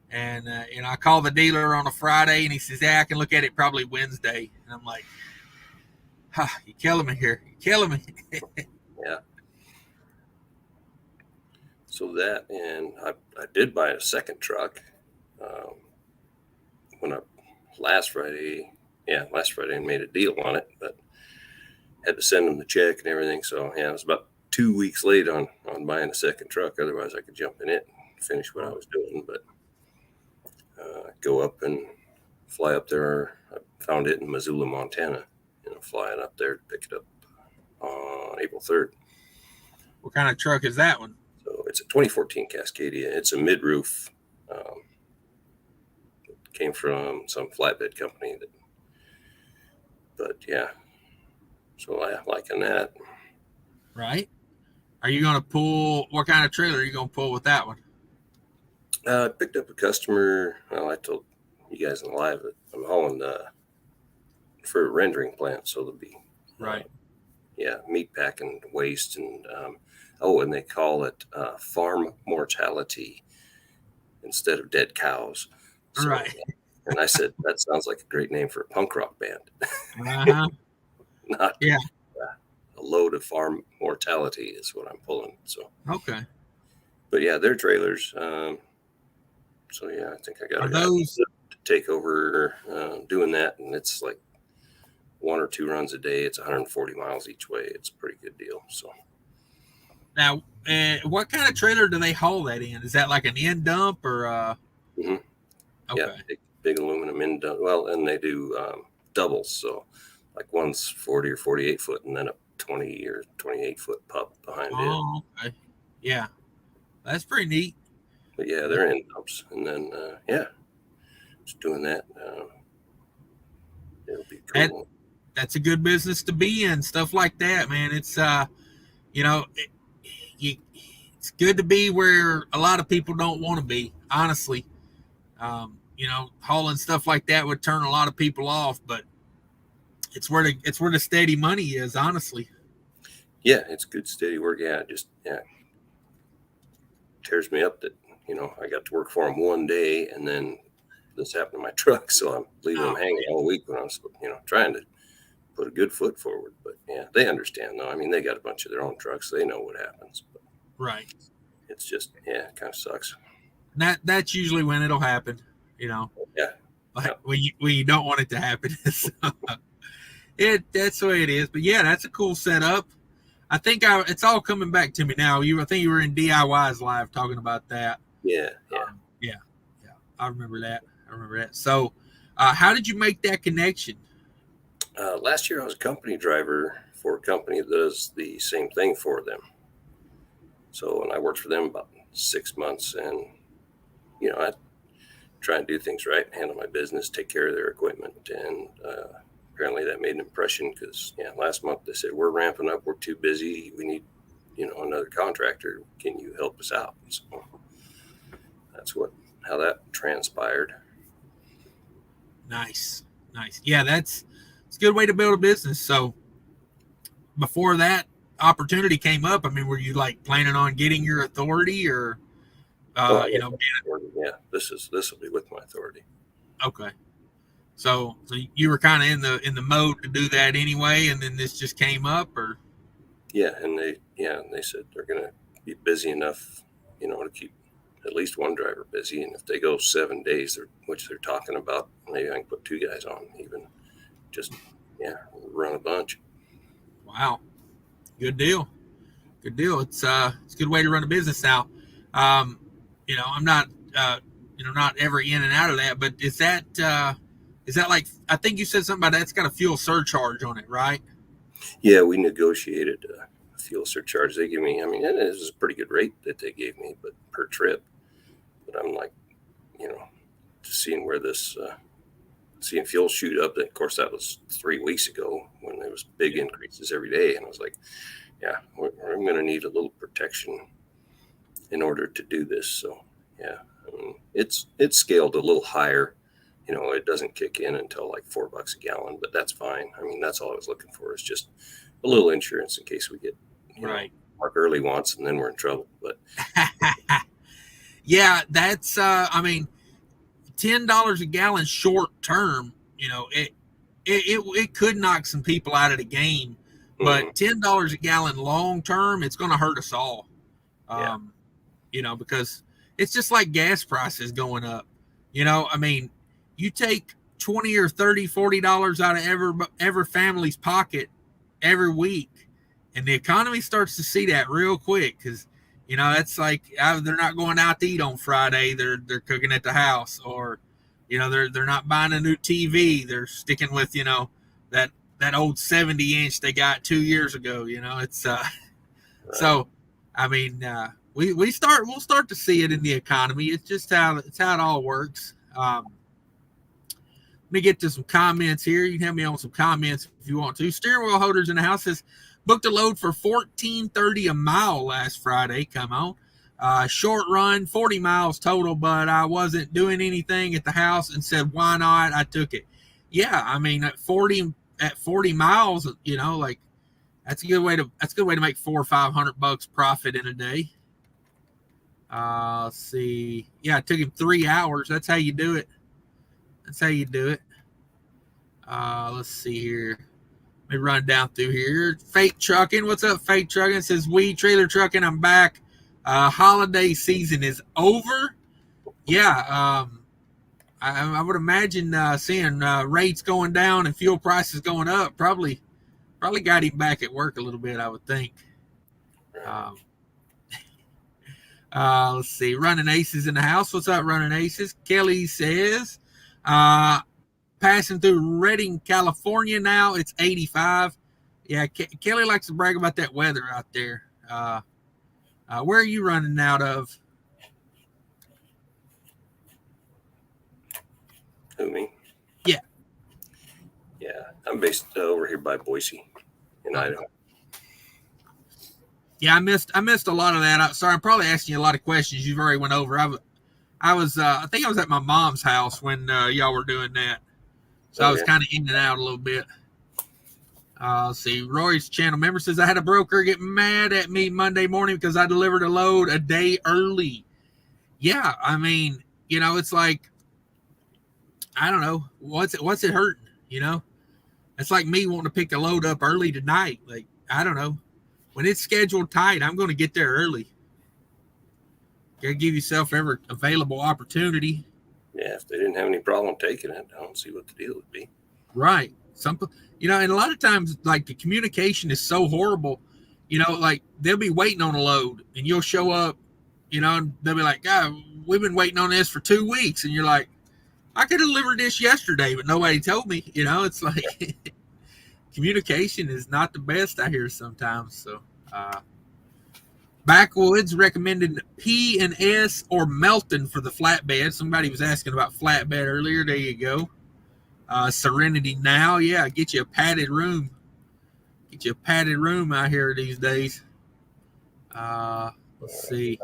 and I called the dealer on a Friday, and he says, "Yeah, I can look at it probably Wednesday." And I'm like, "You're killing me here. You're killing me." Yeah. So that, and I did buy a second truck last Friday and made a deal on it, but had to send them the check and everything. So yeah, it was about 2 weeks late on buying a second truck. Otherwise I could jump in it and finish what I was doing. But go up and fly up there. I found it in Missoula, Montana, flying up there to pick it up on April 3rd. What kind of truck is that one? So it's a 2014 Cascadia. It's a mid-roof. Came from some flatbed company but yeah, so I liking that. Right. Are you going to pull, what kind of trailer are you going to pull with that one? I picked up a customer. Well, I told you guys in the live that I'm hauling for a rendering plant, so there'll be meat packing waste, and and they call it farm mortality instead of dead cows. So, right. And I said, that sounds like a great name for a punk rock band. Uh-huh. Not a load of farm mortality is what I'm pulling. So okay. But yeah, they're trailers. So yeah, I think I got those to take over doing that, and it's like 1 or 2 runs a day. It's 140 miles each way. It's a pretty good deal. So now, what kind of trailer do they haul that in? Is that like an end dump or? Mm-hmm. Okay. Yeah, big aluminum end dump. Well, and they do doubles. So like one's 40 or 48 foot, and then a 20 or 28 foot pup behind it. Oh, okay. Yeah, that's pretty neat. But yeah, they're end dumps, and then just doing that. It'll be cool. That's a good business to be in. Stuff like that, man. It's it's good to be where a lot of people don't want to be. Honestly, hauling stuff like that would turn a lot of people off, but it's where the steady money is. Honestly. Yeah, it's good steady work. tears me up that, I got to work for them one day and then this happened to my truck. So I'm leaving them hanging all week when I'm, trying to put a good foot forward. But yeah, they understand though. I mean, they got a bunch of their own trucks. They know what happens. But right. It's just, it kind of sucks. That's usually when it'll happen, Yeah. Like when you don't want it to happen. So, that's the way it is. But yeah, that's a cool setup. I think it's all coming back to me now. I think you were in DIY's live talking about that. Yeah. Yeah. I remember that. So, how did you make that connection? Last year I was a company driver for a company that does the same thing for them. So, and I worked for them about 6 months, and I try and do things right, handle my business, take care of their equipment, and apparently that made an impression because last month they said we're ramping up, we're too busy, we need another contractor, can you help us out? So that's how that transpired. Nice. Yeah, it's a good way to build a business. So before that opportunity came up, I mean, were you like planning on getting your authority or this will be with my authority. Okay. So you were kind of in the mode to do that anyway, and then this just came up, or? Yeah, and they said they're going to be busy enough, to keep at least one driver busy, and if they go 7 days, which they're talking about, maybe I can put 2 guys on, even just run a bunch. Wow, good deal. It's a good way to run a business now. I'm not not ever in and out of that, but is that like, I think you said something about that's got a fuel surcharge on it, right? Yeah, we negotiated a fuel surcharge. They give me, I mean, it was a pretty good rate that they gave me, but per trip. But I'm like, seeing where seeing fuel shoot up. Of course, that was 3 weeks ago when there was big increases every day. And I was like, yeah, we're going to need a little protection in order to do this. So, yeah, I mean, it's scaled a little higher. It doesn't kick in until like $4 a gallon, but that's fine. I mean, that's all I was looking for is just a little insurance in case we get, right. Mark early once and then we're in trouble. But yeah, that's, I mean, $10 a gallon short term, it could knock some people out of the game, but $10 a gallon long term, it's going to hurt us all. Because it's just like gas prices going up. I mean, you take $20 or $30, $40 out of every family's pocket every week, and the economy starts to see that real quick because that's like they're not going out to eat on Friday, they're cooking at the house, or they're not buying a new TV, they're sticking with that old 70-inch they got 2 years ago. It's right. So I mean, we'll start to see it in the economy. It's just how it all works. Let me get to some comments here. You can have me on some comments if you want to. Steering wheel holders in the house says, booked a load for $14.30 a mile last Friday. Come on. Short run, 40 miles total, but I wasn't doing anything at the house and said, why not? I took it. Yeah, I mean, at 40 miles, like that's a good way to make $400 or $500 profit in a day. Let's see. Yeah, it took him 3 hours. That's how you do it. Let's see here. Let me run down through here. Fake Trucking. What's up, Fake Trucking? It says, we Trailer Trucking, I'm back. Holiday season is over. Yeah. I would imagine seeing rates going down and fuel prices going up probably got him back at work a little bit, I would think. Let's see. Running Aces in the house. What's up, Running Aces? Kelly says, passing through Redding, California now. It's 85. Yeah, Kelly likes to brag about that weather out there. Where are you running out of? Who, me? Yeah. Yeah, I'm based over here by Boise in Idaho. Yeah, I missed a lot of that. Sorry, I'm probably asking you a lot of questions you've already went over. I think I was at my mom's house when y'all were doing that. So I was kind of in and out a little bit. See, Roy's channel member says, I had a broker get mad at me Monday morning because I delivered a load a day early. Yeah, I mean, you know, it's like, I don't know, what's it hurting, you know? It's like me wanting to pick a load up early tonight. Like, I don't know. When it's scheduled tight, I'm going to get there early. Got to give yourself every available opportunity. Yeah, if they didn't have any problem taking it, I don't see what the deal would be. Right. You know, and a lot of times, like, the communication is so horrible. You know, like, they'll be waiting on a load, and you'll show up, you know, and they'll be like, God, we've been waiting on this for 2 weeks. And you're like, I could have delivered this yesterday, but nobody told me. You know, it's like communication is not the best, I hear sometimes. So, Backwoods recommended P&S or Melton for the flatbed. Somebody was asking about flatbed earlier. There you go. Serenity Now. Yeah, get you a padded room. Get you a padded room out here these days. Let's see.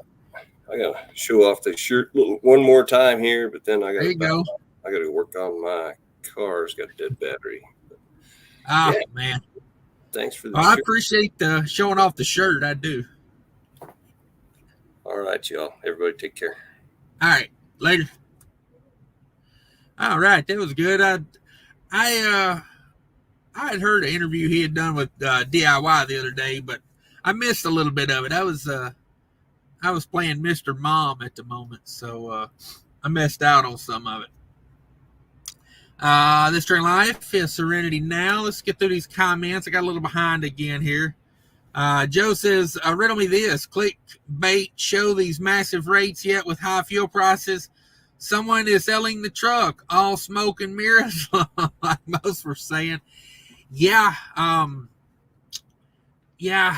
I got to show off the shirt one more time here, but then I got to work on my car. It's got a dead battery. Yeah. Man. Thanks for the I appreciate the showing off the shirt. I do. All right, y'all. Everybody take care. All right. Later. All right. That was good. I had heard an interview he had done with DIY the other day, but I missed a little bit of it. I was playing Mr. Mom at the moment, so I missed out on some of it. This Train Life is Serenity Now. Let's get through these comments. I got a little behind again here. Joe says, riddle me this. Clickbait show these massive rates yet with high fuel prices. Someone is selling the truck, all smoke and mirrors, like most were saying. Yeah. Yeah.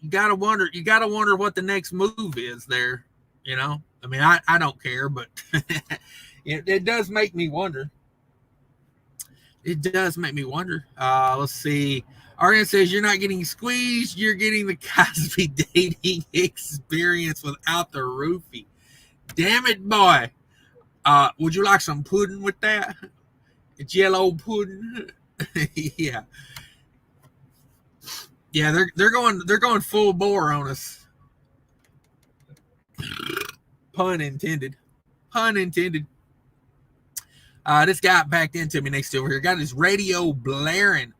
You gotta wonder what the next move is there. You know, I mean, I don't care, but it does make me wonder. It does make me wonder. Let's see. RN says, you're not getting squeezed. You're getting the Cosby dating experience without the roofie. Damn it, boy. Would you like some pudding with that? Jello pudding? Yeah. Yeah, they're going full bore on us. Pun intended. Pun intended. This guy backed into me next to over here. Got his radio blaring.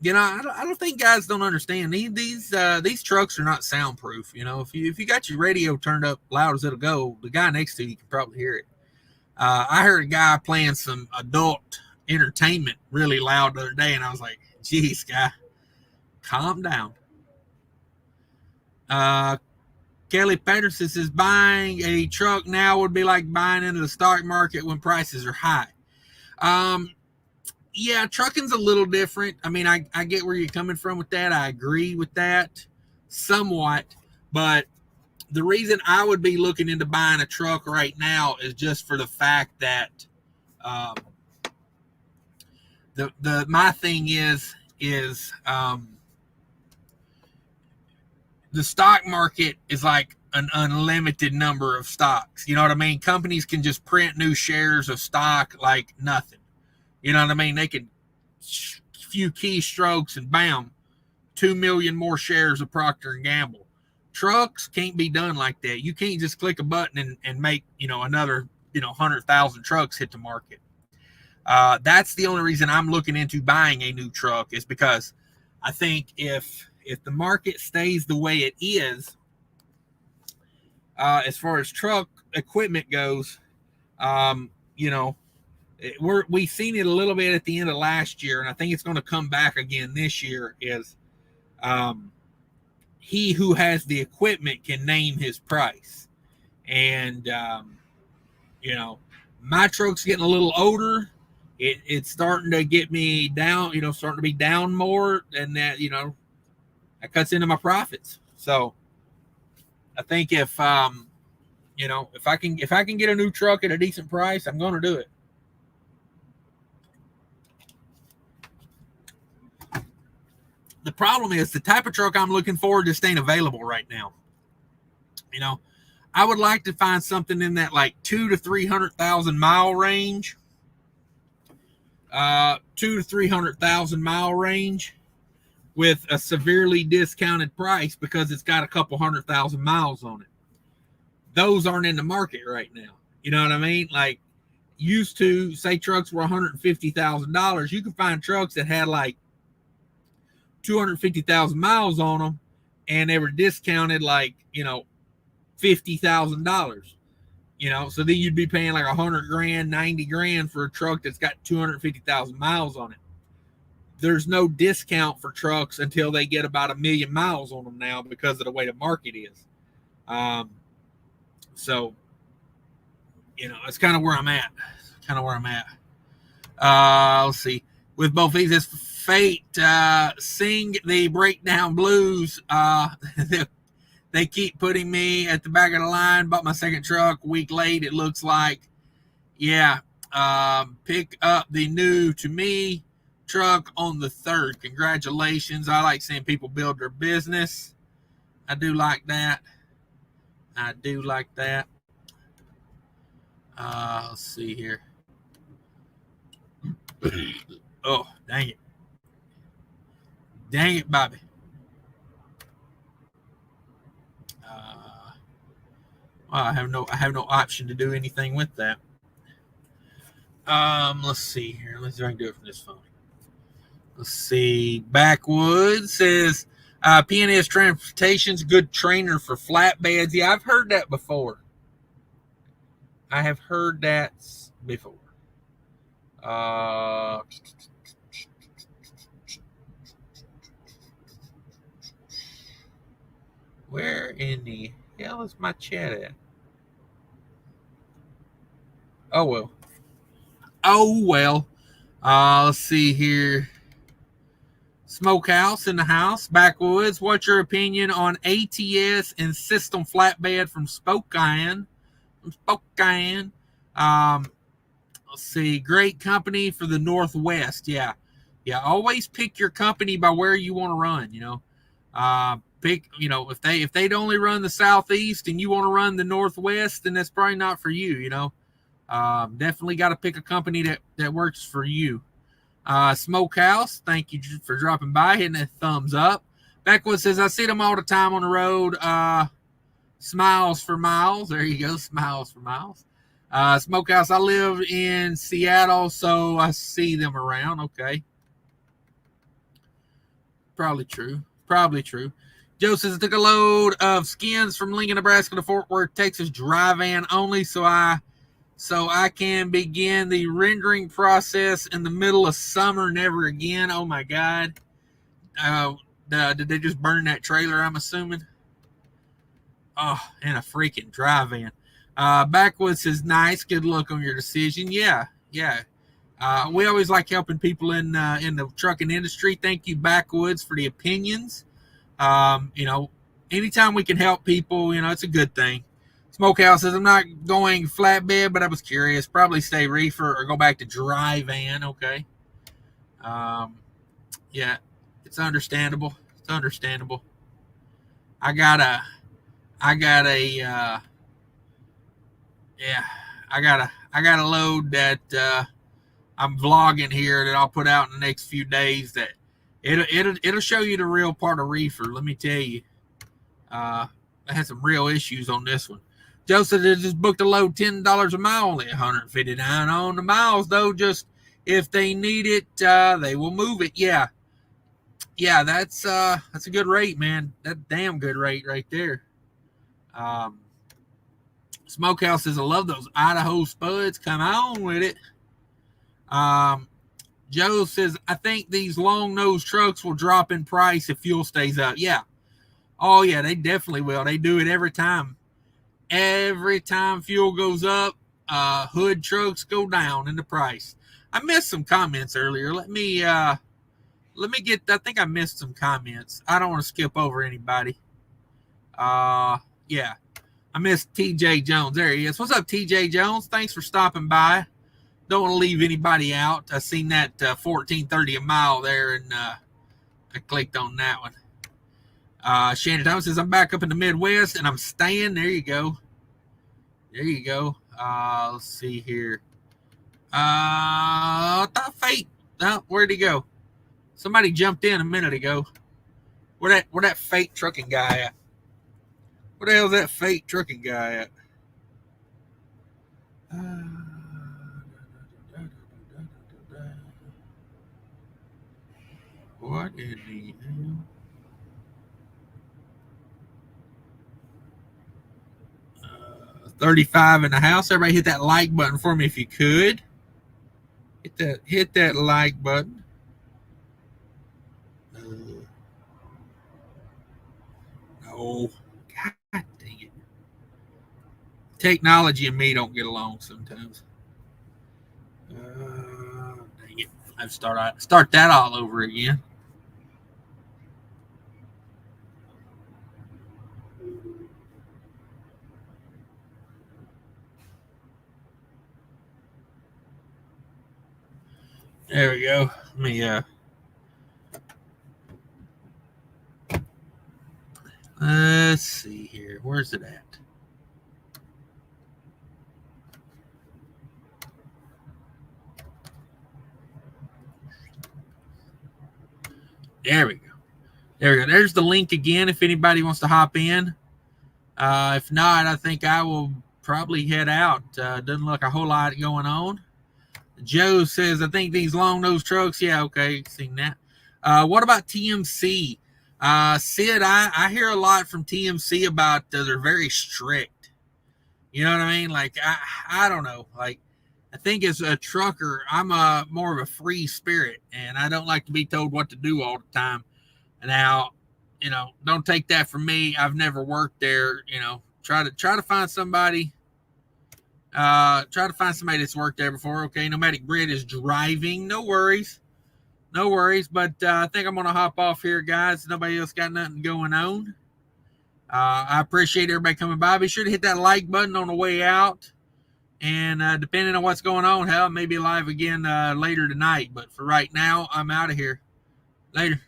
You know, I don't think guys don't understand. These trucks are not soundproof. You know, if you got your radio turned up loud as it'll go, the guy next to you can probably hear it. I heard a guy playing some adult entertainment really loud the other day, and I was like, geez, guy, calm down. Kelly Patterson says, buying a truck now would be like buying into the stock market when prices are high. Yeah, trucking's a little different. I mean, I get where you're coming from with that. I agree with that somewhat. But the reason I would be looking into buying a truck right now is just for the fact that my thing is the stock market is like an unlimited number of stocks. You know what I mean? Companies can just print new shares of stock like nothing. You know what I mean? They could few keystrokes and bam, 2 million more shares of Procter & Gamble. Trucks can't be done like that. You can't just click a button and make, you know, another, 100,000 trucks hit the market. That's the only reason I'm looking into buying a new truck, is because I think if the market stays the way it is, as far as truck equipment goes, we've seen it a little bit at the end of last year, and I think it's going to come back again this year, is he who has the equipment can name his price. And, my truck's getting a little older. It's starting to get me down, starting to be down more, and that, that cuts into my profits. So I think if I can get a new truck at a decent price, I'm going to do it. The problem is the type of truck I'm looking for just ain't available right now. I would like to find something in that like 200,000 to 300,000 mile range. to 300,000 mile range with a severely discounted price because it's got a couple 100,000 miles on it. Those aren't in the market right now. You know what I mean? Like, used to, say trucks were $150,000. You could find trucks that had like 250,000 miles on them, and they were discounted like, $50,000. So then you'd be paying like 100 grand, 90 grand for a truck that's got 250,000 miles on it. There's no discount for trucks until they get about 1 million miles on them now because of the way the market is. So, it's kind of where I'm at. Let's see. With both these, it's fate. Sing the breakdown blues. They keep putting me at the back of the line. Bought my second truck a week late, it looks like. Yeah. Pick up the new to me truck on the 3rd. Congratulations. I like seeing people build their business. I do like that. Let's see here. Oh, dang it, Bobby. I have no option to do anything with that. Let's see here. Let's see if I can do it from this phone. Let's see. Backwoods says PNS Transportation's good trainer for flatbeds. Yeah, I've heard that before. Where in the hell is my chat at? Oh well. Let's see here. Smokehouse in the house. Backwoods, what's your opinion on ATS and system flatbed from Spokane? Let's see. Great company for the Northwest. Yeah. Always pick your company by where you want to run. If they'd only run the Southeast and you want to run the Northwest, then that's probably not for you. Definitely got to pick a company that works for you. Smokehouse, thank you for dropping by, hitting that thumbs up. Backwoods says, I see them all the time on the road. Smiles for miles. There you go, smiles for miles. Smokehouse, I live in Seattle, so I see them around. Okay. Probably true. Joe says, I took a load of skins from Lincoln, Nebraska to Fort Worth, Texas, dryvan only, so I can begin the rendering process in the middle of summer, never again. Oh my God. Did they just burn that trailer, I'm assuming? Oh, in a freaking dryvan. Backwoods says, nice. Good luck on your decision. Yeah. We always like helping people in the trucking industry. Thank you, Backwoods, for the opinions. Anytime we can help people, it's a good thing. Smokehouse says, I'm not going flatbed, but I was curious. Probably stay reefer or go back to dryvan. Okay. Yeah, it's understandable. I got a load that I'm vlogging here that I'll put out in the next few days that it'll show you the real part of reefer. Let me tell you. I had some real issues on this one. Joseph just booked a load $10 a mile, only 159 on the miles though. Just if they need it, they will move it. Yeah, that's a good rate, man. That damn good rate right there. Smokehouse says, I love those Idaho spuds. Come on with it. Joe says, I think these long nose trucks will drop in price if fuel stays up. Yeah. Oh yeah, they definitely will. They do it every time. Every time fuel goes up, hood trucks go down in the price. I missed some comments earlier. Let me get, I think I missed some comments. I don't want to skip over anybody. Yeah. I missed TJ Jones. There he is. What's up, TJ Jones? Thanks for stopping by. Don't want to leave anybody out. I seen that $14.30 a mile there, and I clicked on that one. Shannon Thomas says, I'm back up in the Midwest, and I'm staying. There you go. Let's see here. I thought Fate. No, where'd he go? Somebody jumped in a minute ago. Where that Fate trucking guy at? Where the hell's that Fate trucking guy at? What in the hell? 35 in the house. Everybody hit that like button for me if you could. Hit that like button. No. God dang it. Technology and me don't get along sometimes. Dang it. I'd start that all over again. There we go. Let me let's see here. Where's it at? There we go. There we go. There's the link again if anybody wants to hop in. If not, I think I will probably head out. Doesn't look a whole lot going on. Joe says, I think these long nose trucks. Yeah, okay, seen that. What about TMC? Sid, I hear a lot from TMC about they're very strict. You know what I mean? Like, I don't know. Like, I think as a trucker, I'm more of a free spirit, and I don't like to be told what to do all the time. Now, don't take that from me. I've never worked there. Try to find somebody. Try to find somebody that's worked there before. Okay, Nomadic Brit is driving. No worries. But I think I'm gonna hop off here, guys. Nobody else got nothing going on. I appreciate everybody coming by. Be sure to hit that like button on the way out. And depending on what's going on, hell, maybe live again later tonight. But for right now, I'm out of here. Later.